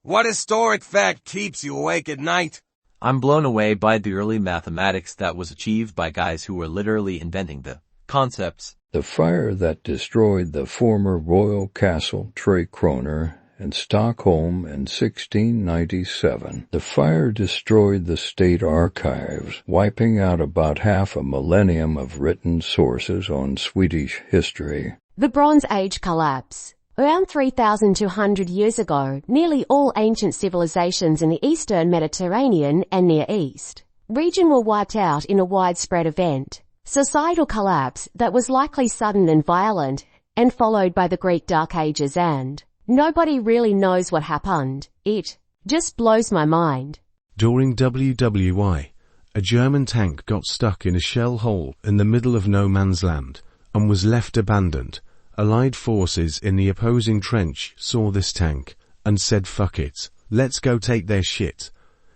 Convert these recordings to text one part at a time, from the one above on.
What historic fact keeps you awake at night? I'm blown away by the early mathematics that was achieved by guys who were literally inventing the concepts. The fire that destroyed the former royal castle Tre Kroner in Stockholm in 1697. The fire destroyed the state archives, wiping out about half a millennium of written sources on Swedish history. The Bronze Age collapse. Around 3,200 years ago, nearly all ancient civilizations in the eastern Mediterranean and Near East region were wiped out in a widespread event. Societal collapse that was likely sudden and violent, and followed by the Greek Dark Ages, and nobody really knows what happened. It just blows my mind. During WWI, a German tank got stuck in a shell hole in the middle of no man's land and was left abandoned. Allied forces in the opposing trench saw this tank and said, "Fuck it, let's go take their shit."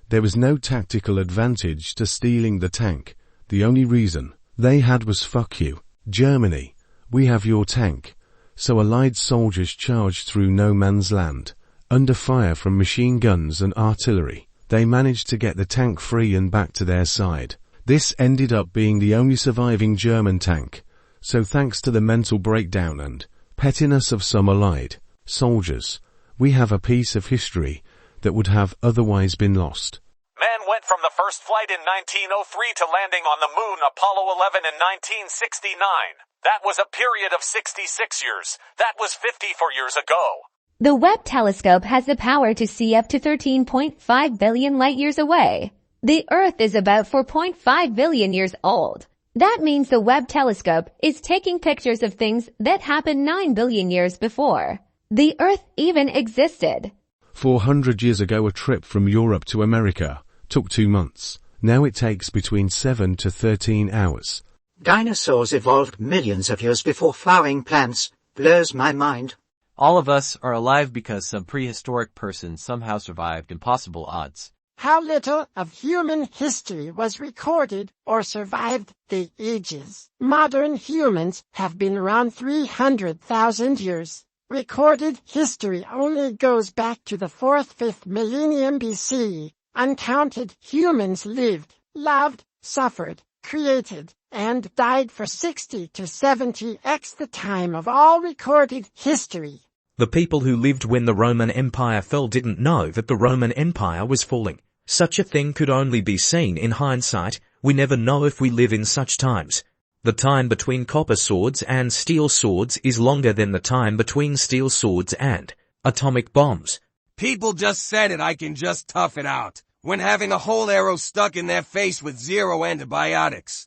There was no tactical advantage to stealing the tank. The only reason they had was "fuck you, Germany, we have your tank." So Allied soldiers charged through no man's land. Under fire from machine guns and artillery, they managed to get the tank free and back to their side. This ended up being the only surviving German tank. So thanks to the mental breakdown and pettiness of some Allied soldiers, we have a piece of history that would have otherwise been lost. Man went from the first flight in 1903 to landing on the moon Apollo 11 in 1969. That was a period of 66 years. That was 54 years ago. The Webb telescope has the power to see up to 13.5 billion light years away. The Earth is about 4.5 billion years old. That means the Webb telescope is taking pictures of things that happened 9 billion years before the Earth even existed. 400 years ago, a trip from Europe to America took 2 months. Now it takes between 7 to 13 hours. Dinosaurs evolved millions of years before flowering plants. Blows my mind. All of us are alive because some prehistoric person somehow survived impossible odds. How little of human history was recorded or survived the ages. Modern humans have been around 300,000 years. Recorded history only goes back to the 4th-5th millennium BC. Uncounted humans lived, loved, suffered, created, and died for 60 to 70x the time of all recorded history. The people who lived when the Roman Empire fell didn't know that the Roman Empire was falling. Such a thing could only be seen in hindsight. We never know if we live in such times. The time between copper swords and steel swords is longer than the time between steel swords and atomic bombs. People just said it, I can just tough it out when having a whole arrow stuck in their face with 0 antibiotics.